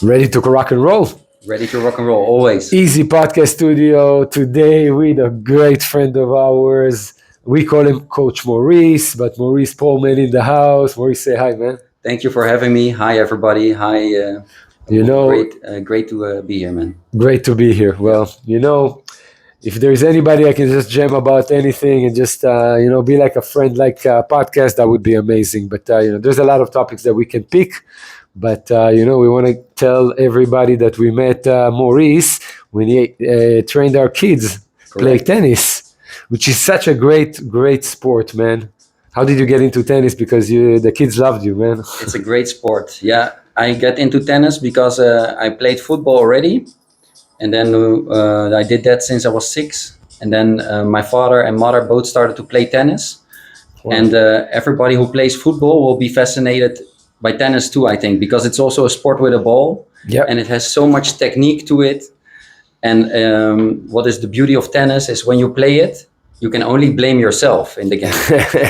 Ready to rock and roll? Ready to rock and roll, always. EEZEE Podcast Studio today with a great friend of ours. We call him Coach Maurice, but Maurice Polman in the house. Maurice, say hi, man. Thank you for having me. Hi, everybody. Hi. Great to be here, man. Great to be here. Well, if there's anybody I can just jam about anything and just be like a friend, like a podcast, that would be amazing. But there's a lot of topics that we can pick. But we want to tell everybody that we met Maurice when he trained our kids play tennis, which is such a great sport, man. How did you get into tennis? Because the kids loved you, man. It's a great sport. Yeah, I got into tennis because I played football already, and then I did that since I was 6. And then my father and mother both started to play tennis. Wow. And everybody who plays football will be fascinated by tennis too, I think, because it's also a sport with a ball. Yep. And it has so much technique to it. And what is the beauty of tennis is when you play it, you can only blame yourself in the game.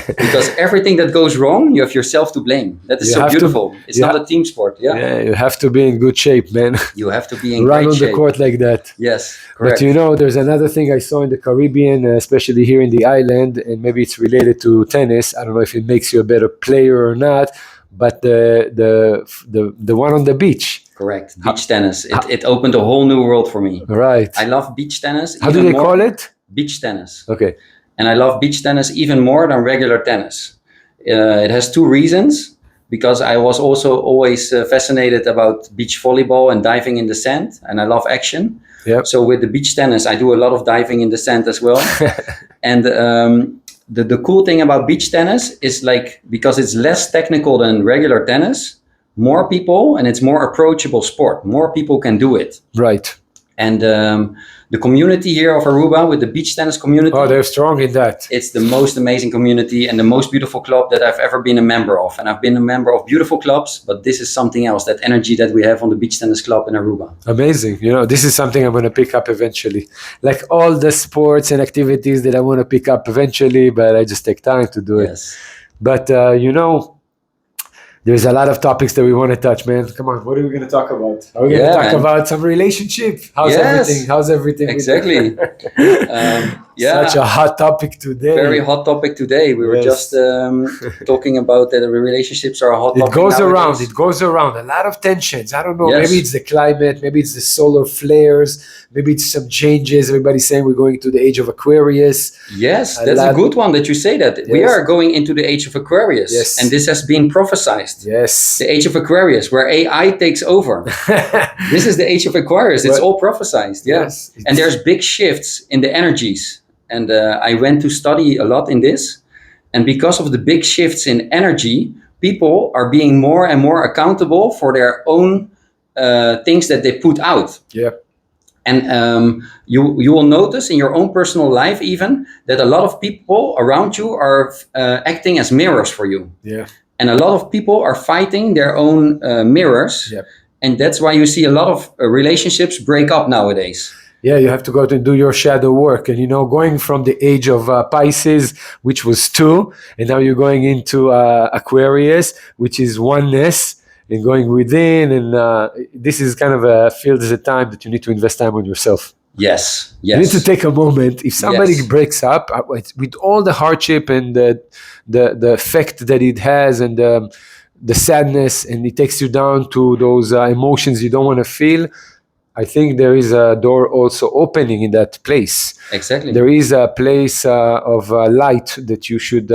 Because everything that goes wrong, you have yourself to blame. That is so beautiful. It's not a team sport. Yeah, you have to be in good shape, man. You have to be in Run great shape. on the court like that. Yes, correct. But there's another thing I saw in the Caribbean, especially here in the island, and maybe it's related to tennis. I don't know if it makes you a better player or not, but the one on the beach. Correct. Beach tennis. It opened a whole new world for me. Right. I love beach tennis. How do they call it? Beach tennis. Okay. And I love beach tennis even more than regular tennis. It has 2 reasons. Because I was also always fascinated about beach volleyball and diving in the sand. And I love action. Yep. So with the beach tennis, I do a lot of diving in the sand as well. And the cool thing about beach tennis is because it's less technical than regular tennis, more people, and it's more approachable sport. More people can do it. Right. And the community here of Aruba, with the beach tennis community. Oh, they're strong in that. It's the most amazing community and the most beautiful club that I've ever been a member of. And I've been a member of beautiful clubs, but this is something else, that energy that we have on the beach tennis club in Aruba. Amazing. This is something I'm going to pick up eventually. Like all the sports and activities that I want to pick up eventually, but I just take time to do it. Yes. But, there's a lot of topics that we want to touch, man. Come on, what are we going to talk about? Are we going to talk about some relationship? How's everything? How's everything? Exactly. Such a hot topic today. Very hot topic today. We were just talking about that relationships are a hot topic. It goes around. A lot of tensions. I don't know. Yes. Maybe it's the climate. Maybe it's the solar flares. Maybe it's some changes. Everybody's saying we're going to the age of Aquarius. Yes, that's a good one that you say that. Yes. We are going into the age of Aquarius. Yes. And this has been prophesized. Yes. The age of Aquarius, where AI takes over. This is the age of Aquarius. It's all prophesied. Yeah. Yes. And there's big shifts in the energies. And I went to study a lot in this. And because of the big shifts in energy, people are being more and more accountable for their own things that they put out. Yeah. And you will notice in your own personal life even that a lot of people around you are acting as mirrors for you. Yeah. And a lot of people are fighting their own mirrors. Yep. And that's why you see a lot of relationships break up nowadays. Yeah, you have to go to do your shadow work. And, going from the age of Pisces, which was 2, and now you're going into Aquarius, which is oneness, and going within. And this is kind of a field as a time that you need to invest time on yourself. Yes. You need to take a moment. If somebody breaks up with all the hardship and the effect that it has and the sadness, and it takes you down to those emotions you don't want to feel, I think there is a door also opening in that place. Exactly. There is a place of light that you should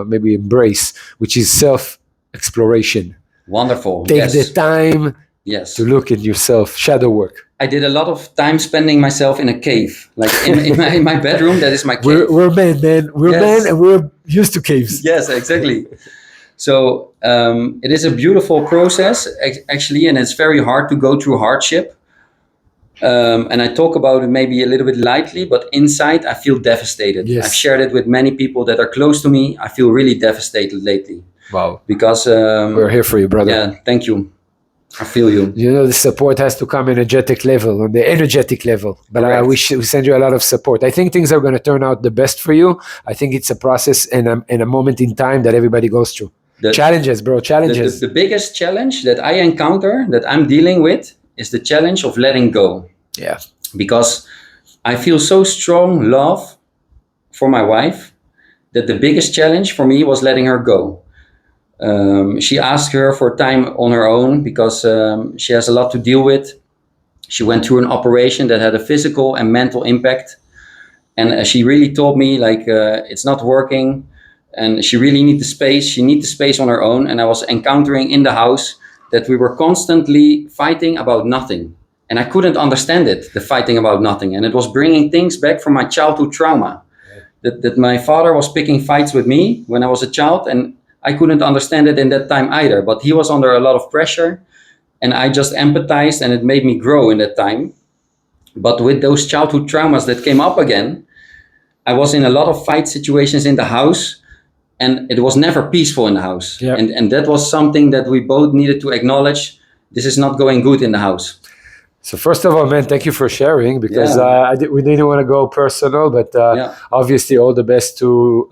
maybe embrace, which is self-exploration. Wonderful. Take the time to look at yourself, shadow work. I did a lot of time spending myself in a cave, like in my bedroom. That is my cave. We're men, man. We're men, and we're used to caves. Yes, exactly. So it is a beautiful process, actually, and it's very hard to go through hardship. And I talk about it maybe a little bit lightly, but inside I feel devastated. Yes. I've shared it with many people that are close to me. I feel really devastated lately. Wow. Because we're here for you, brother. Yeah, thank you. I feel you. The support has to come on the energetic level. But Correct. we send you a lot of support. I think things are going to turn out the best for you. I think it's a process and a moment in time that everybody goes through. Challenges, bro. Challenges. The biggest challenge that I encounter, that I'm dealing with, is the challenge of letting go. Yeah. Because I feel so strong love for my wife that the biggest challenge for me was letting her go. She asked her for time on her own because she has a lot to deal with. She went through an operation that had a physical and mental impact. And she really told me, like, it's not working. And she really needs the space. She needs the space on her own. And I was encountering in the house that we were constantly fighting about nothing. And I couldn't understand it, the fighting about nothing. And it was bringing things back from my childhood trauma. That my father was picking fights with me when I was a child. And I couldn't understand it in that time either. But he was under a lot of pressure. And I just empathized, and it made me grow in that time. But with those childhood traumas that came up again, I was in a lot of fight situations in the house, and it was never peaceful in the house. Yeah. And that was something that we both needed to acknowledge. This is not going good in the house. So first of all, man, thank you for sharing, because we didn't want to go personal, but obviously all the best to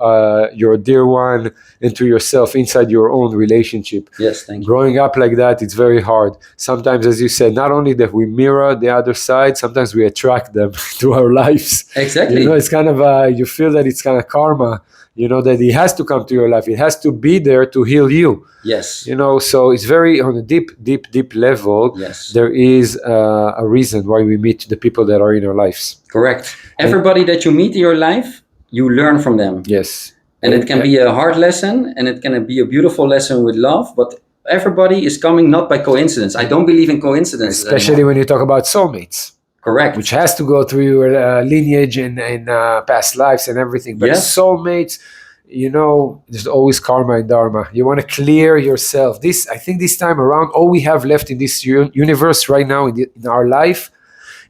your dear one and to yourself inside your own relationship. Yes, thank you. Growing up like that, it's very hard. Sometimes, as you said, not only that we mirror the other side, sometimes we attract them to our lives. Exactly. You know, it's kind of, you feel that it's kind of karma, you know, that it has to come to your life. It has to be there to heal you. Yes. You know, so it's very on a deep level. Yes. There is a reason why we meet the people that are in our lives. Correct. Everybody that you meet in your life, you learn from them. Yes. And it can be a hard lesson, and it can be a beautiful lesson with love, but everybody is coming not by coincidence. I don't believe in coincidence. Especially anymore. when you talk about soulmates. Correct. Which has to go through your lineage and past lives and everything. But Yes. soulmates, you know, there's always karma and dharma. You want to clear yourself. I think this time around, all we have left in this universe right now in our life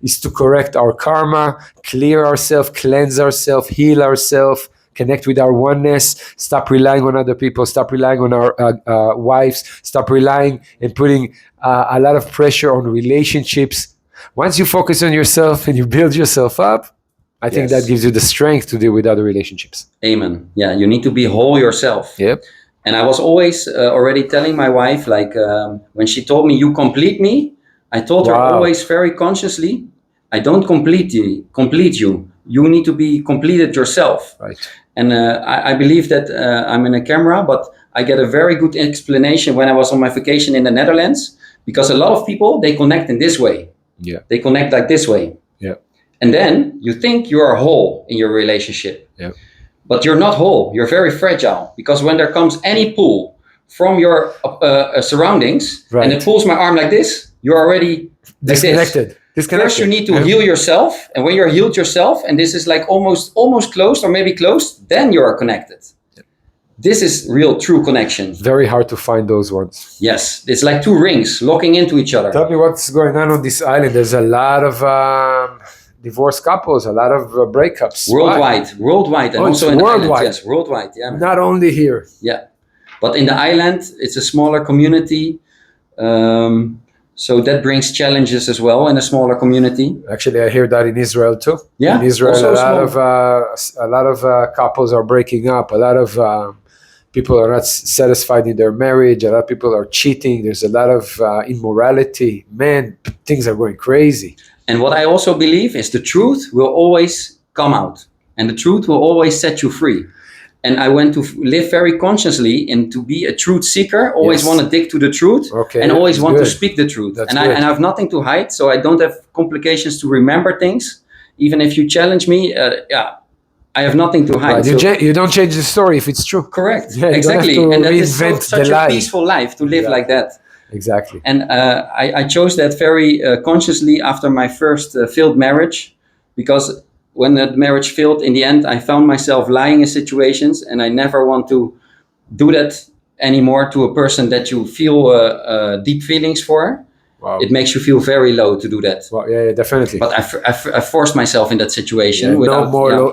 is to correct our karma, clear ourselves, cleanse ourselves, heal ourselves, connect with our oneness, stop relying on other people, stop relying on our wives, stop relying and putting a lot of pressure on relationships. Once you focus on yourself and you build yourself up, I think that gives you the strength to deal with other relationships. Amen. Yeah, you need to be whole yourself. Yep. And I was always already telling my wife, like when she told me, you complete me, I told her always very consciously, I don't complete you. You need to be completed yourself. Right. And I believe that I'm in a camera, but I get a very good explanation when I was on my vacation in the Netherlands, because a lot of people, they connect in this way. Yeah. They connect like this way. Yeah. And then you think you are whole in your relationship. Yeah. But you're not whole. You're very fragile, because when there comes any pull from your surroundings, and it pulls my arm like this, you're already disconnected. First, you need to heal yourself, and when you're healed yourself, and this is like almost closed or maybe closed, then you are connected. This is real, true connection. Very hard to find those ones. Yes, it's like two rings locking into each other. Tell me what's going on this island. There's a lot of divorced couples, a lot of breakups. Worldwide, and also in the island. Yes, worldwide. Yeah. Not only here. Yeah, but in the island, it's a smaller community. So that brings challenges as well in a smaller community. Actually, I hear that in Israel too. Yeah, in Israel, a lot of couples are breaking up. A lot of people are not satisfied in their marriage. A lot of people are cheating. There's a lot of immorality. Man, things are going crazy. And what I also believe is the truth will always come out, and the truth will always set you free. And I went to live very consciously and to be a truth seeker, always want to dig to the truth, and always want to speak the truth. And I have nothing to hide, so I don't have complications to remember things. Even if you challenge me, I have nothing to hide. Right. You don't change the story if it's true. Correct, yeah, exactly. And that is such a peaceful life to live like that. Exactly. And I chose that very consciously after my first failed marriage, because when that marriage failed, in the end, I found myself lying in situations, and I never want to do that anymore to a person that you feel deep feelings for. Wow. It makes you feel very low to do that. Well, yeah, definitely. But I forced myself in that situation. Yeah,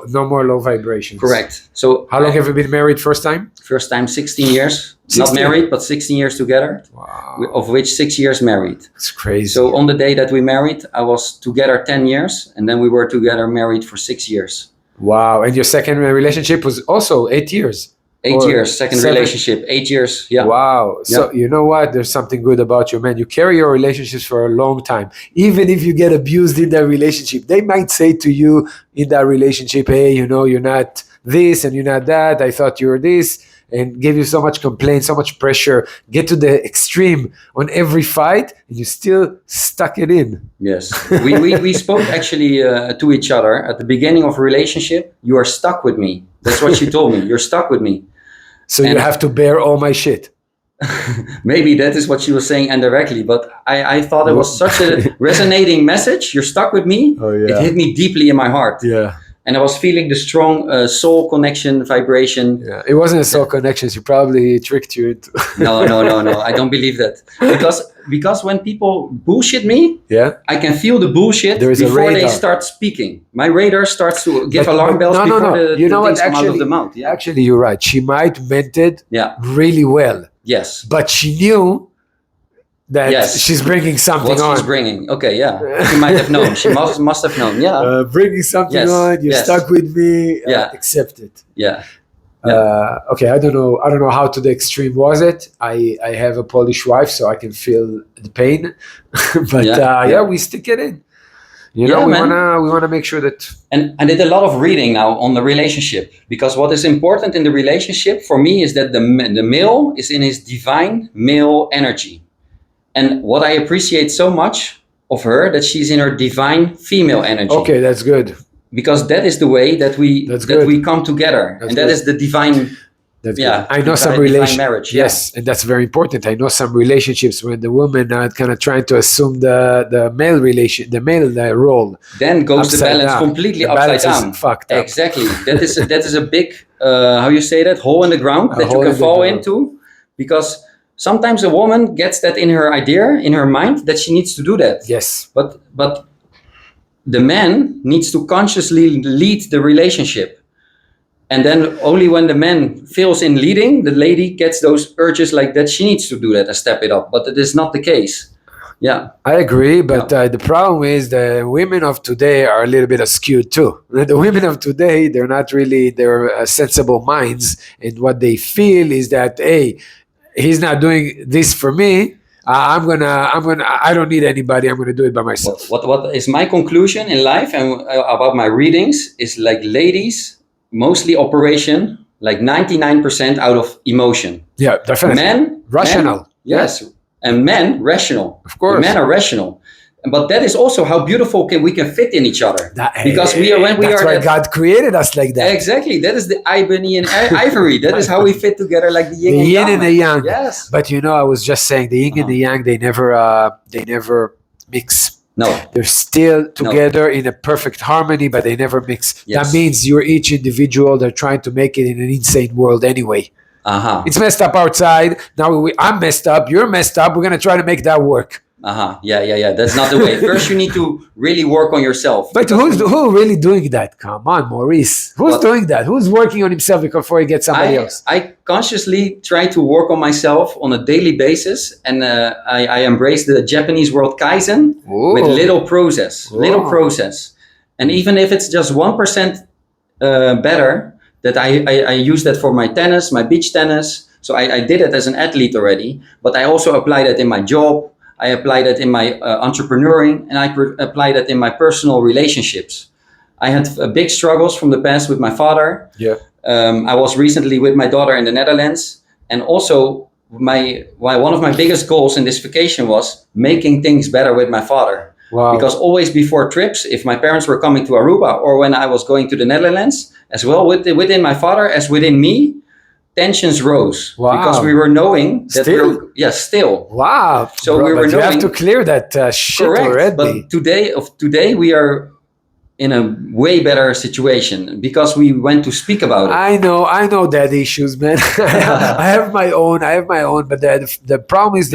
no more low vibrations. Correct. So how long have you been married first time? First time, 16 years. 16? Not married, but 16 years together. Wow. Of which 6 years married. It's crazy. So on the day that we married, I was together 10 years, and then we were together married for 6 years. Wow. And your second relationship was also 8 years. 8 Or years, second 7? relationship, 8 years. Yeah. Wow. So Yeah. you know what? There's something good about you, man. You carry your relationships for a long time. Even if you get abused in that relationship, they might say to you in that relationship, hey, you're not this and you're not that. I thought you were this, and give you so much complaint, so much pressure, get to the extreme on every fight, and you still stuck it in. Yes. We spoke actually to each other at the beginning of a relationship. You are stuck with me. That's what she told me. You're stuck with me. So you have to bear all my shit. Maybe that is what she was saying indirectly, but I thought it was such a resonating message. You're stuck with me. Oh, yeah. It hit me deeply in my heart. Yeah. And I was feeling the strong soul connection, vibration. Yeah. It wasn't a soul connection. She probably tricked you into. No. I don't believe that. Because when people bullshit me, Yeah. I can feel the bullshit There is a before they radar. start speaking. My radar starts to give alarm bells before the things come out of the mouth. Yeah. Actually, you're right. She might meant it Yeah. really well, Yes. but she knew that Yes. she's bringing something What on. she's bringing. Okay, yeah. She might have known. She must have known. Yeah. Bringing something Yes, on. You're yes. stuck with me. Yeah. Accept it. Yeah. Okay, I don't know how to the extreme was it. I have a Polish wife, so I can feel the pain. But Yeah. we stick it in. Yeah, we man. wanna make sure that. And I did a lot of reading now on the relationship, because what is important in the relationship for me is that the male is in his divine male energy. And what I appreciate so much of her, that she's in her divine female energy. Okay, that's good. Because that is the way that we good. we come together. That's and that good. is the divine. That's Yeah, good. I know some divine relationships. marriage, Yes, and that's very important. I know some relationships when the woman are kind of trying to assume the male role. Then goes the Upside balance down. completely The upside balance is down. fucked up. Exactly. That is a big how you say that, hole in the ground that you hole can in the fall ground. into, because sometimes a woman gets that in her idea, in her mind, that she needs to do that. Yes. But the man needs to consciously lead the relationship. And then only when the man fails in leading, the lady gets those urges like that she needs to do that and step it up. But it is not the case. Yeah. I agree, but the problem is the women of today are a little bit skewed too. The women of today, they're sensible minds, and what they feel is that, hey, he's not doing this for me. I don't need anybody. I'm gonna do it by myself. What is my conclusion in life and about my readings is, like, ladies, mostly operation, like 99% out of emotion. Yeah, definitely. Men, rational. Yes. And men, rational. Of course. Men are rational. But that is also how beautiful we can fit in each other. Because that's why God created us like that. Exactly. That is the ebony and ivory. That is how we fit together, like the yin and the yang. Yes. But I was just saying, the yin and the yang, they never mix. No. They're still together in a perfect harmony, but they never mix. Yes. That means you're each individual. They're trying to make it in an insane world anyway. It's messed up outside. Now I'm messed up. You're messed up. We're going to try to make that work. Yeah. That's not the way. First, you need to really work on yourself. But who really doing that? Come on, Maurice. Who's doing that? Who's working on himself before he gets somebody else? I consciously try to work on myself on a daily basis, and I embrace the Japanese word Kaizen with little process. And even if it's just 1% better, that I use that for my tennis, my beach tennis. So I did it as an athlete already, but I also apply that in my job. I apply that in my entrepreneuring, and I apply that in my personal relationships. I had big struggles from the past with my father. Yeah. I was recently with my daughter in the Netherlands, and also one of my biggest goals in this vacation was making things better with my father. Wow. Because always before trips, if my parents were coming to Aruba or when I was going to the Netherlands, as well within my father as within me, tensions rose. Wow. Because we were knowing that still. Wow. So we were knowing, you have to clear that shit already. But today we are in a way better situation because we went to speak about it. I know that issues, man. I have my own, but the problem is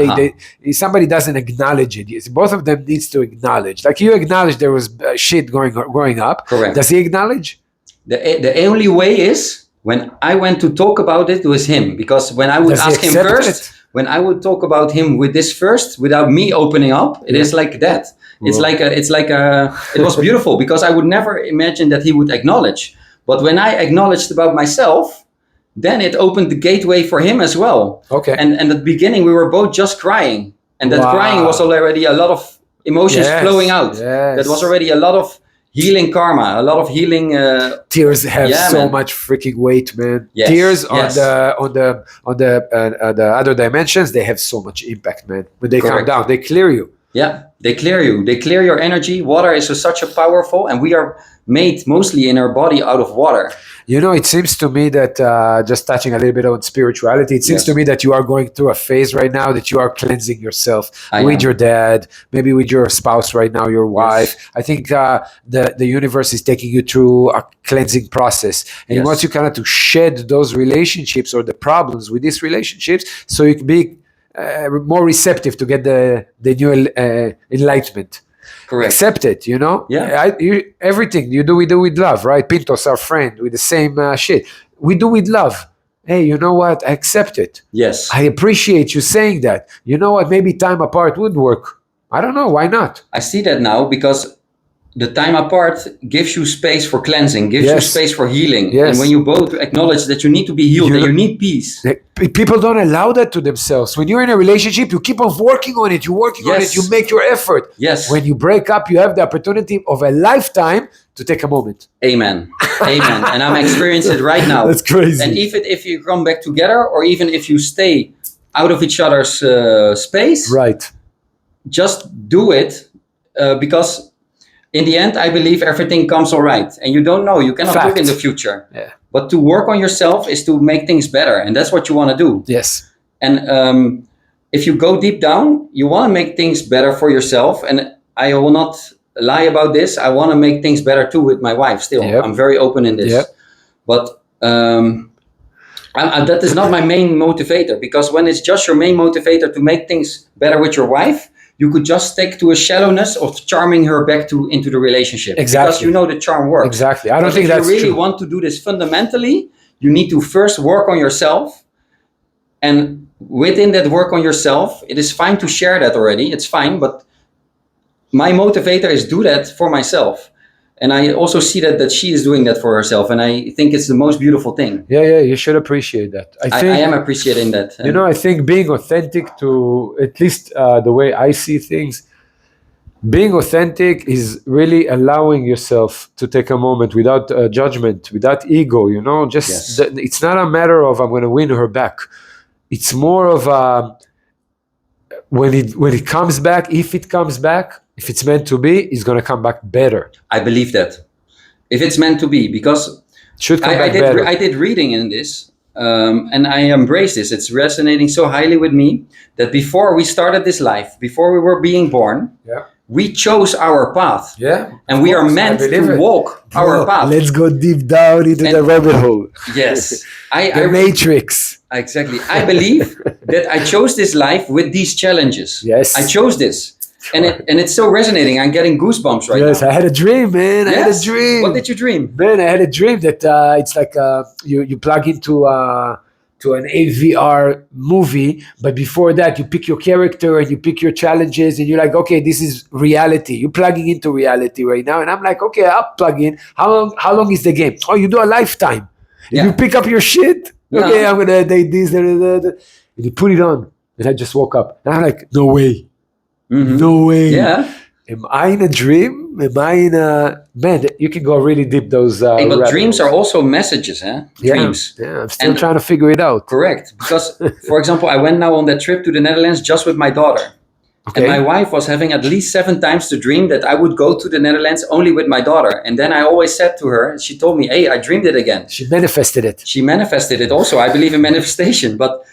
somebody doesn't acknowledge it. Both of them needs to acknowledge. Like you acknowledge there was shit growing up. Correct. Does he acknowledge? The only way is when I went to talk about it with him, because when I would ask him first, when I would talk about him with this first, without me opening up, it is like that. It's like it was beautiful because I would never imagine that he would acknowledge. But when I acknowledged about myself, then it opened the gateway for him as well. Okay. And at the beginning, we were both just crying. And that crying was already a lot of emotions flowing out. Yes. That was already a lot of healing karma, a lot of healing. Tears have man. much freaking weight, man. Yes, Tears yes. on the other dimensions, they have so much impact, man. When they Correct. come down, they clear you. Yeah, they clear you. They clear your energy. Water is such a powerful, and we are made mostly in our body out of water. You know, it seems to me that just touching a little bit on spirituality, it seems Yes. to me that you are going through a phase right now that you are cleansing yourself I with am. your dad, maybe with your spouse right now, your wife. Yes. I think the universe is taking you through a cleansing process, and Yes. it wants you kind of to shed those relationships or the problems with these relationships, so you can be more receptive to get the new enlightenment. Correct. Accept it, you know. Yeah. Everything we do with love, right? Pintos, our friend, with the same shit. We do with love. Hey, you know what? I accept it. Yes. I appreciate you saying that. You know what? Maybe time apart would work. I don't know. Why not? I see that now because the time apart gives you space for cleansing, gives you Yes. space for healing. Yes. And when you both acknowledge that you need to be healed, You that know- you need peace. People don't allow that to themselves. When you're in a relationship, you keep on working on it. You're working on it. Yes. You make your effort. Yes. When you break up, you have the opportunity of a lifetime to take a moment. Amen. Amen. And I'm experiencing it right now. That's crazy. And even if you come back together, or even if you stay out of each other's space, Right. just do it because in the end, I believe everything comes all right. And you don't know. You cannot Fact. look in the future. Yeah. But to work on yourself is to make things better. And that's what you want to do. Yes. And if you go deep down, you want to make things better for yourself. And I will not lie about this. I want to make things better too with my wife still. Yep. I'm very open in this. Yep. But that is not my main motivator, because when it's just your main motivator to make things better with your wife, you could just stick to a shallowness of charming her back into the relationship. Exactly. Because you know the charm works. Exactly. I don't But think if that's you really true. want to do this fundamentally, you need to first work on yourself. And within that work on yourself, it is fine to share that already. It's fine. But my motivator is do that for myself. And I also see that she is doing that for herself. And I think it's the most beautiful thing. Yeah, you should appreciate that. I think I am appreciating that. you know, I think being authentic to at least the way I see things, being authentic is really allowing yourself to take a moment without judgment, without ego, you know, just Yes. it's not a matter of I'm going to win her back. It's more of when it comes back, if it comes back, if it's meant to be, it's going to come back better. I believe that. If it's meant to be, because It should come I back better. did reading in this, and I embrace this. It's resonating so highly with me that before we started this life, before we were being born, Yeah. we chose our path. Yeah. And we are meant to walk our path. Let's go deep down into the rabbit hole. Yes. The Matrix. Exactly. I believe that I chose this life with these challenges. Yes. I chose this. And it's so resonating. I'm getting goosebumps right Yes, now. I had a dream, man. I had a Yes. dream. What did you dream? Man, I had a dream that it's like you plug into to an AVR movie, but before that you pick your character and you pick your challenges and you're like, okay, this is reality. You're plugging into reality right now, and I'm like, okay, I'll plug in. How long is the game? Oh, you do a lifetime. If Yeah. you pick up your shit, Yeah. okay, I'm gonna date this. And you put it on, and I just woke up, and I'm like, no way, Mhm. no way. Yeah. Am I in a dream? Am I in a man? You can go really deep. Those Hey, but rabbit dreams holes. are also messages, huh? Dreams. Yeah, I'm still And- trying to figure it out. Correct. Because, for example, I went now on that trip to the Netherlands just with my daughter. Okay. And my wife was having at least 7 times the dream that I would go to the Netherlands only with my daughter. And then I always said to her, she told me, hey, I dreamed it again. She manifested it. She manifested it also. I believe in manifestation, but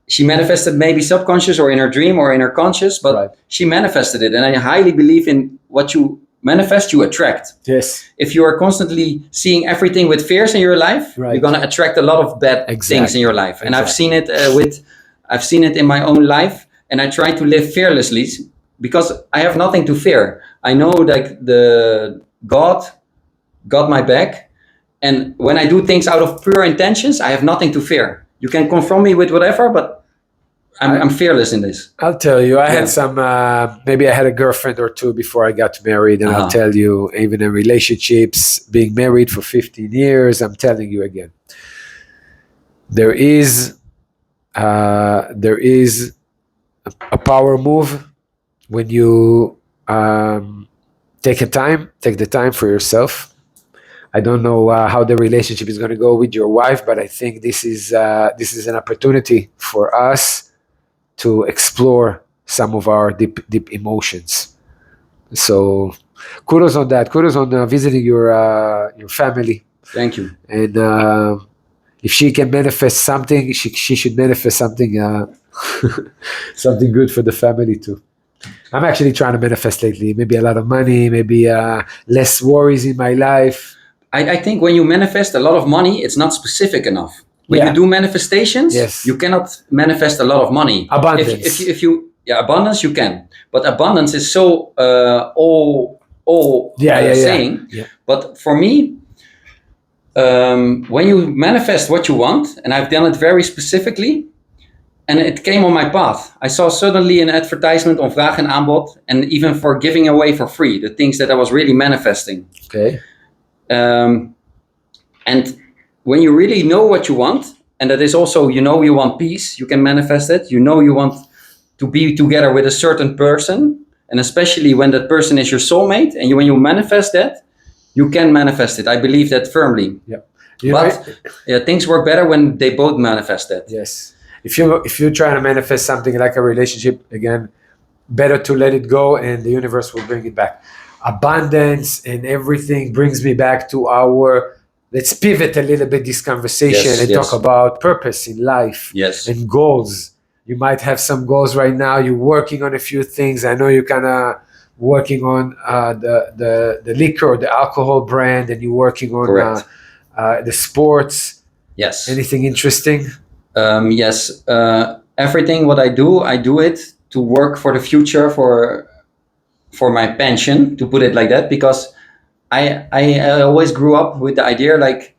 she manifested maybe subconscious or in her dream or in her conscious, but Right. she manifested it. And I highly believe in what you manifest, you attract. Yes. If you are constantly seeing everything with fears in your life, Right. you're going to attract a lot of bad things Exactly. in your life. And I've Exactly. I've seen it in my own life, and I try to live fearlessly because I have nothing to fear. I know that the God got my back, and when I do things out of pure intentions, I have nothing to fear. You can confront me with whatever, but I'm fearless in this. I'll tell you, I Yeah. had some, maybe I had a girlfriend or two before I got married. And I'll Uh-huh. tell you, even in relationships, being married for 15 years, I'm telling you again. there is a power move when you take the time for yourself. I don't know how the relationship is going to go with your wife, but I think this is an opportunity for us to explore some of our deep emotions. So kudos on that. Kudos on visiting your family. Thank you. And if she can manifest something, she should manifest something something good for the family too. I'm actually trying to manifest lately. Maybe a lot of money, maybe less worries in my life. I think when you manifest a lot of money, it's not specific enough. When Yeah. you do manifestations, Yes. you cannot manifest a lot of money. Abundance. If you abundance you can, but abundance is so all saying. Yeah. But for me, when you manifest what you want, and I've done it very specifically, and it came on my path. I saw suddenly an advertisement on Vraag en Aanbod, and even for giving away for free the things that I was really manifesting. Okay. And when you really know what you want, and that is also, you want peace, you can manifest it. You want to be together with a certain person, and especially when that person is your soulmate, and when you manifest that, you can manifest it. I believe that firmly. Yeah. Things work better when they both manifest that. Yes. If you're trying to manifest something like a relationship, again, better to let it go, and the universe will bring it back. Abundance and everything brings me back to let's pivot a little bit this conversation and talk about purpose in life. Yes. And goals. You might have some goals right now. You're working on a few things. I know you're kind of working on the liquor, the alcohol brand, and you're working on the sports. Yes. Anything interesting? Yes. Everything what I do it to work for the future, for my pension, to put it like that, because I always grew up with the idea like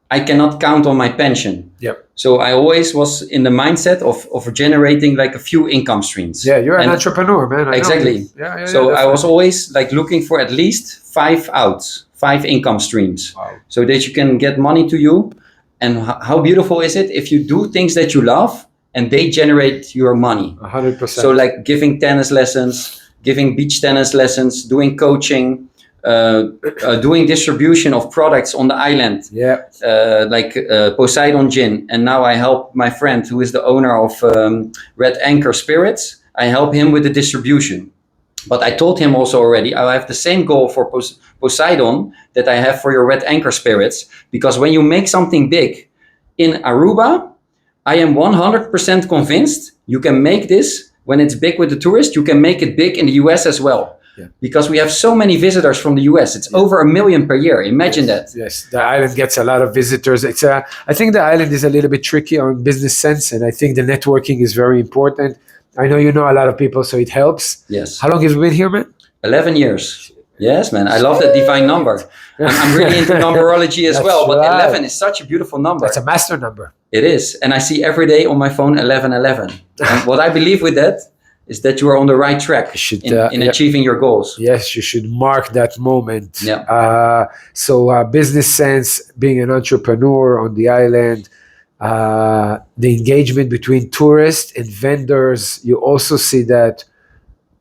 I cannot count on my pension. Yep. So I always was in the mindset of generating like a few income streams. Yeah, you're an entrepreneur, man. Exactly. Yeah, so I was always like looking for at least 5 income streams. Wow. So that you can get money to you. And how beautiful is it if you do things that you love and they generate your money? 100%. So like giving tennis lessons, giving beach tennis lessons, doing coaching, doing distribution of products on the island. Yeah. Like Poseidon Gin. And now I help my friend who is the owner of Red Anchor Spirits. I help him with the distribution. But I told him also already, I have the same goal for Poseidon that I have for your Red Anchor Spirits. Because when you make something big in Aruba, I am 100% convinced you can make this, when it's big with the tourists, you can make it big in the US as well. Yeah. Because we have so many visitors from the US. It's over 1 million per year. Imagine that. Yes, the island gets a lot of visitors. I think the island is a little bit tricky on business sense, and I think the networking is very important. I know you know a lot of people, so it helps. Yes. How long have you been here, man? 11 years. Yes, man. I love that divine number. I'm really into numerology as well, but 11 is such a beautiful number. That's a master number. It is. And I see every day on my phone 1111. And what I believe with that is that you are on the right track in achieving your goals. Yes, you should mark that moment. Yeah. So business sense, being an entrepreneur on the island, the engagement between tourists and vendors, you also see that.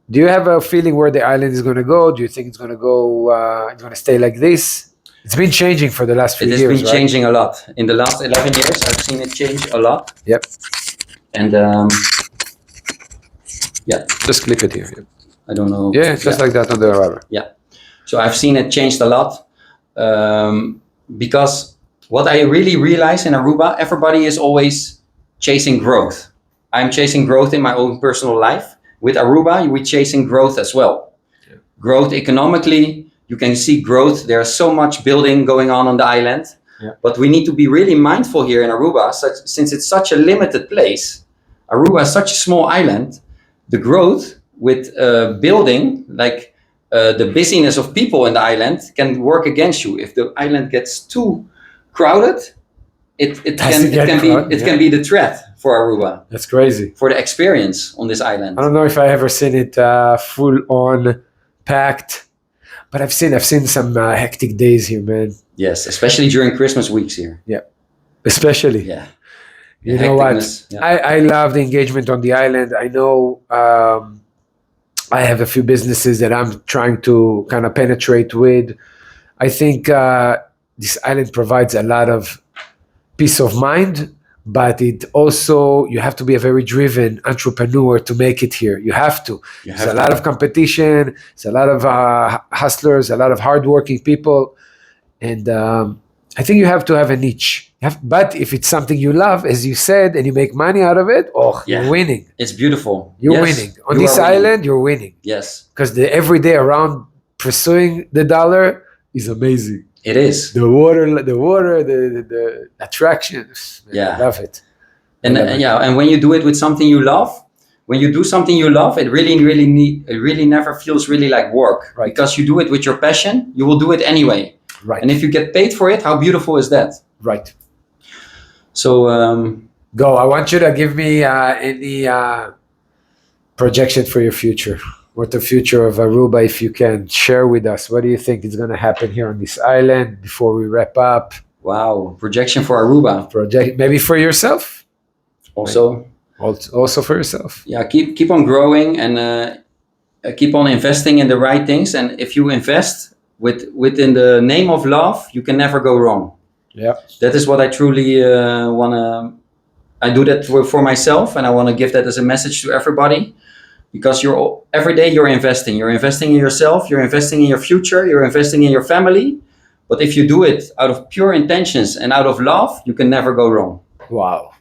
Do you have a feeling where the island is going to go? Do you think it's going to go, it's going to stay like this? It's been changing for the last few years, It has been changing a lot. In the last 11 years, I've seen it change a lot. Yep. And just click it here. I don't know. Yeah, just like that on the rubber. Yeah. So I've seen it changed a lot because what I really realize in Aruba, everybody is always chasing growth. I'm chasing growth in my own personal life. With Aruba, we're chasing growth as well. Yeah. Growth economically, you can see growth. There's so much building going on the island. Yeah. But we need to be really mindful here in Aruba, since it's such a limited place. Aruba is such a small island. The growth with building, like the busyness of people in the island, can work against you. If the island gets too crowded, it can be the threat for Aruba. That's crazy. For the experience on this island. I don't know if I ever seen it full on packed, but I've seen some hectic days here, man. Yes, especially during Christmas weeks here. Yeah, especially. Yeah. You know what? hecticness. Yeah. I love the engagement on the island. I know I have a few businesses that I'm trying to kind of penetrate with. I think this island provides a lot of peace of mind, but it also, you have to be a very driven entrepreneur to make it here. You have to. There's a lot of competition. There's a lot of hustlers, a lot of hardworking people. And I think you have to have a niche. But if it's something you love, as you said, and you make money out of it, you're winning. It's beautiful. You're winning. On this island, you're winning. Yes. Because the every day around pursuing the dollar is amazing. It is. The water, the attractions. I love it. And and when you do it with something you love, when you do something you love, it really never feels really like work. Right. Because you do it with your passion, you will do it anyway. Right. And if you get paid for it, how beautiful is that? Right. So go. I want you to give me any projection for your future. What the future of Aruba, if you can share with us. What do you think is going to happen here on this island before we wrap up? Wow, projection for Aruba. Project maybe for yourself. Also for yourself. Yeah, keep on growing and keep on investing in the right things. And if you invest within the name of love, you can never go wrong. Yeah, that is what I truly want to. I do that for myself, and I want to give that as a message to everybody. Because every day you're investing. You're investing in yourself. You're investing in your future. You're investing in your family. But if you do it out of pure intentions and out of love, you can never go wrong. Wow.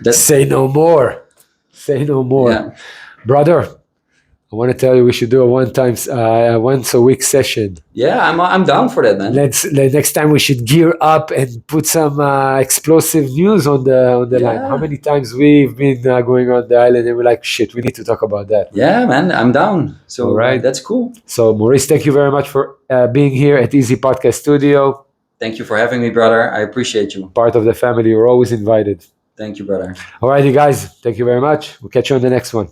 Say no more. Say no more. Yeah. Brother, I want to tell you we should do a once a week session. Yeah, I'm down for that, man. Next time we should gear up and put some explosive news on the line. How many times we've been going on the island and we're like, shit, we need to talk about that. Yeah, man, I'm down. So all right. That's cool. So Maurice, thank you very much for being here at EEZEE Podcast Studio. Thank you for having me, brother. I appreciate you. Part of the family, you're always invited. Thank you, brother. All right, you guys, thank you very much. We'll catch you on the next one.